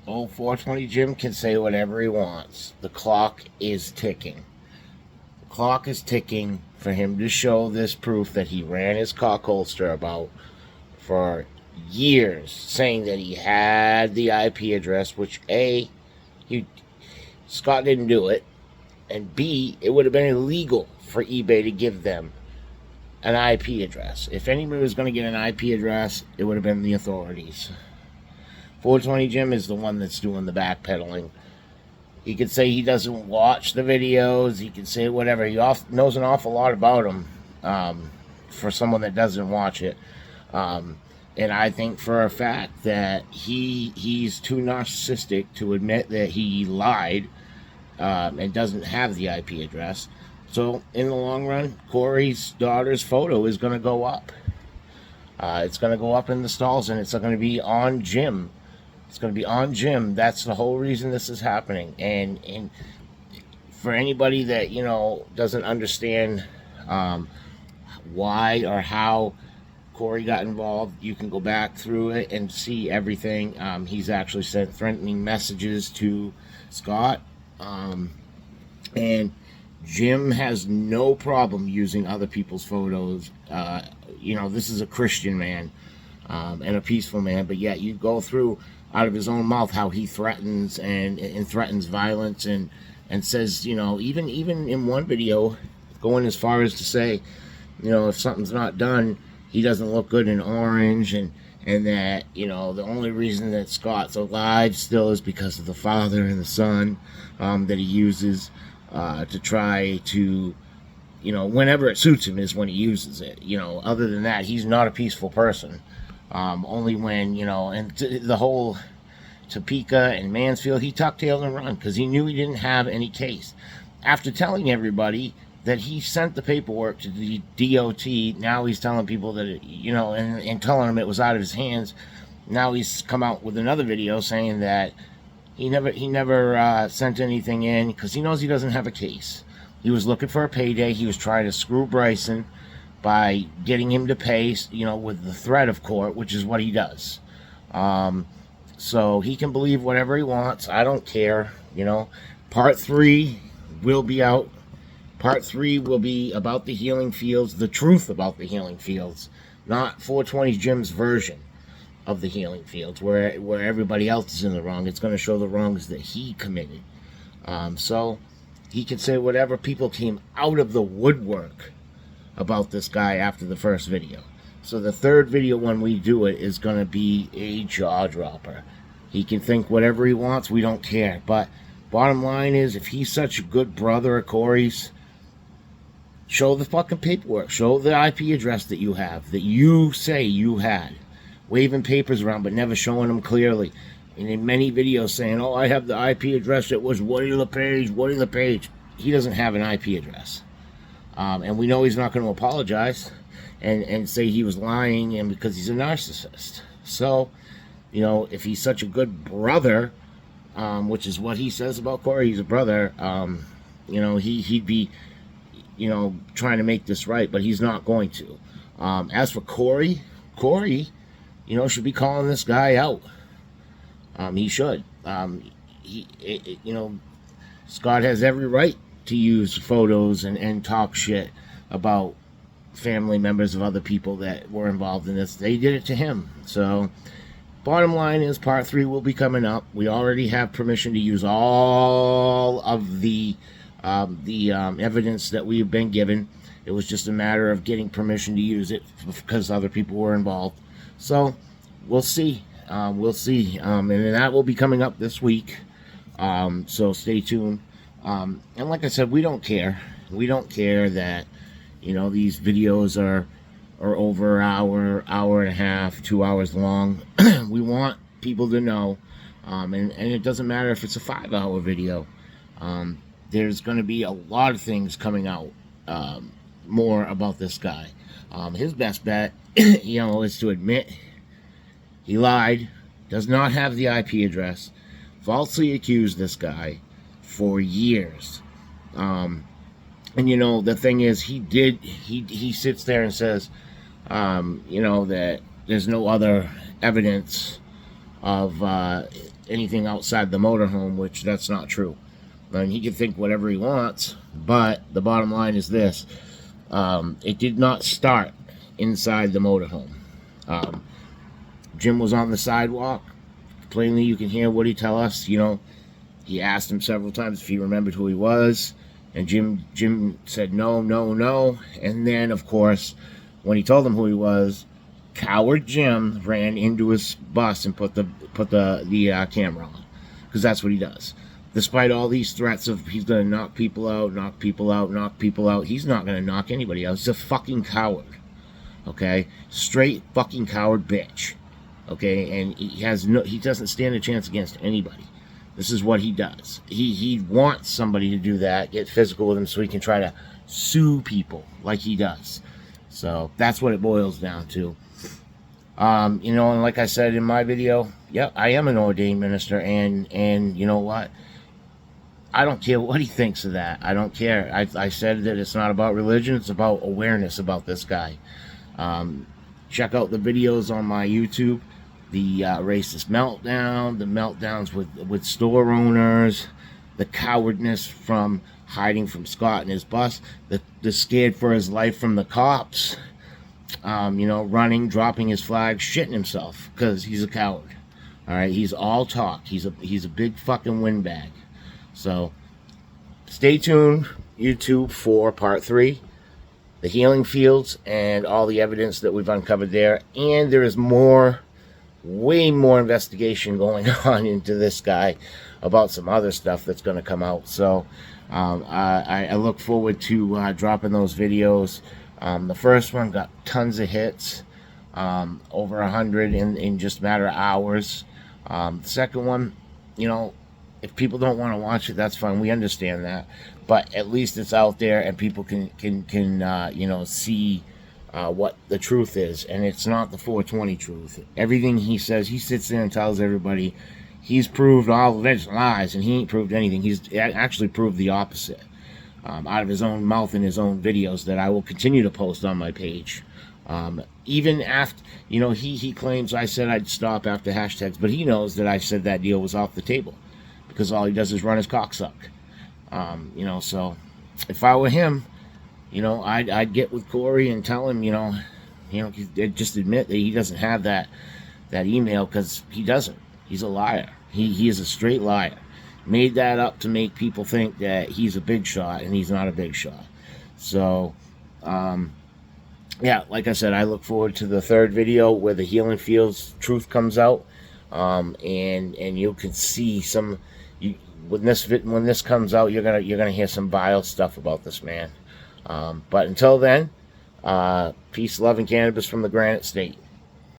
Old 420 Jim can say whatever he wants. The clock is ticking. The clock is ticking for him to show this proof that he ran his cock holster about for years, saying that he had the IP address, which A, he, Scott didn't do it, and B, it would have been illegal for eBay to give them an IP address. If anybody was going to get an IP address, it would have been the authorities. 420 Jim is the one that's doing the backpedaling. He could say he doesn't watch the videos. He can say whatever. He knows an awful lot about them for someone that doesn't watch it. And I think for a fact that he's too narcissistic to admit that he lied and doesn't have the IP address. So in the long run, Corey's daughter's photo is going to go up. It's going to go up in the stalls, and it's going to be on Jim. It's going to be on Jim. That's the whole reason this is happening. And for anybody that, doesn't understand why or how Corey got involved, you can go back through it and see everything. He's actually sent threatening messages to Scott. And Jim has no problem using other people's photos. This is a Christian man and a peaceful man, but yet you go through out of his own mouth how he threatens and threatens violence and says, even in one video, going as far as to say, if something's not done, he doesn't look good in orange, and that, the only reason that Scott's alive still is because of the father and the son that he uses to try to, whenever it suits him is when he uses it. Other than that, he's not a peaceful person. Only when, and the whole Topeka and Mansfield, he tucked tail and run because he knew he didn't have any case. After telling everybody that he sent the paperwork to the DOT, now he's telling people that, and telling them it was out of his hands. Now he's come out with another video saying that he never sent anything in because he knows he doesn't have a case. He was looking for a payday. He was trying to screw Bryson by getting him to pay, with the threat of court, which is what he does. So he can believe whatever he wants. I don't care. Part 3 will be out. Part 3 will be about the healing fields, the truth about the healing fields, not 420 Jim's version of the healing fields, where everybody else is in the wrong. It's going to show the wrongs that he committed. So he can say whatever. People came out of the woodwork about this guy after the first video. So the third video, when we do it, is going to be a jaw dropper. He can think whatever he wants. We don't care. But bottom line is, if he's such a good brother of Corey's, show the fucking paperwork. Show the IP address that you have, that you say you had. Waving papers around, but never showing them clearly. And in many videos saying, oh, I have the IP address. It was Woody LePage. He doesn't have an IP address. And we know he's not going to apologize and say he was lying, and because he's a narcissist. So, if he's such a good brother, which is what he says about Corey, he's a brother, he'd be, trying to make this right, but he's not going to. As for Corey, should be calling this guy out. He should. Scott has every right to use photos and talk shit about family members of other people that were involved in this. They did it to him. So bottom line is, part 3 will be coming up. We already have permission to use all of the evidence that we've been given. It was just a matter of getting permission to use it because other people were involved. So we'll see. And that will be coming up this week. So stay tuned. And like I said, we don't care. We don't care that, these videos are over an hour and a half, 2 hours long. We want people to know. And it doesn't matter if it's a 5-hour video. There's going to be a lot of things coming out more about this guy. His best bet, is to admit he lied, does not have the IP address, falsely accused this guy for years. And the thing is, he sits there and says, that there's no other evidence of anything outside the motorhome, which that's not true. I mean, he can think whatever he wants, but the bottom line is this. It did not start inside the motorhome. Jim was on the sidewalk. Plainly, you can hear Woody tell us, you know, he asked him several times if he remembered who he was, and Jim said no, no, no. And then, of course, when he told him who he was, coward Jim ran into his bus and put the camera on, because that's what he does. Despite all these threats of he's going to knock people out, knock people out, knock people out, he's not going to knock anybody out. He's a fucking coward. Okay? Straight fucking coward bitch. Okay? And he doesn't stand a chance against anybody. This is what he does. He wants somebody to do that, get physical with him so he can try to sue people like he does. So that's what it boils down to. You know, and like I said in my video, yeah, I am an ordained minister, and you know what? I don't care what he thinks of that. I don't care. I said that it's not about religion, it's about awareness about this guy. Check out the videos on my YouTube. The racist meltdown, the meltdowns with store owners, the cowardness from hiding from Scott and his bus, the scared for his life from the cops, you know, running, dropping his flag, shitting himself because he's a coward. All right, he's all talk. He's a big fucking windbag. So stay tuned, YouTube, for part 3, the healing fields and all the evidence that we've uncovered there. And there is more, way more investigation going on into this guy about some other stuff that's going to come out. So I look forward to dropping those videos. The first one got tons of hits, over 100 in just a matter of hours. The second one, you know, if people don't want to watch it, that's fine. We understand that, but at least it's out there and people can you know, see what the truth is, and it's not the 420 truth. Everything he says, he sits there and tells everybody he's proved all of his lies, and he ain't proved anything. He's actually proved the opposite out of his own mouth in his own videos that I will continue to post on my page. Even after, you know, he claims I said I'd stop after hashtags, but he knows that I said that deal was off the table because all he does is run his cocksuck. You know, so if I were him, you know, I'd get with Corey and tell him, you know, just admit that he doesn't have that email, because he doesn't. He's a liar. He is a straight liar. Made that up to make people think that he's a big shot, and he's not a big shot. So, yeah, like I said, I look forward to the 3rd video where the healing fields truth comes out, and you can see some. When this comes out, you're gonna hear some vile stuff about this man. But until then, peace, love, and cannabis from the Granite State.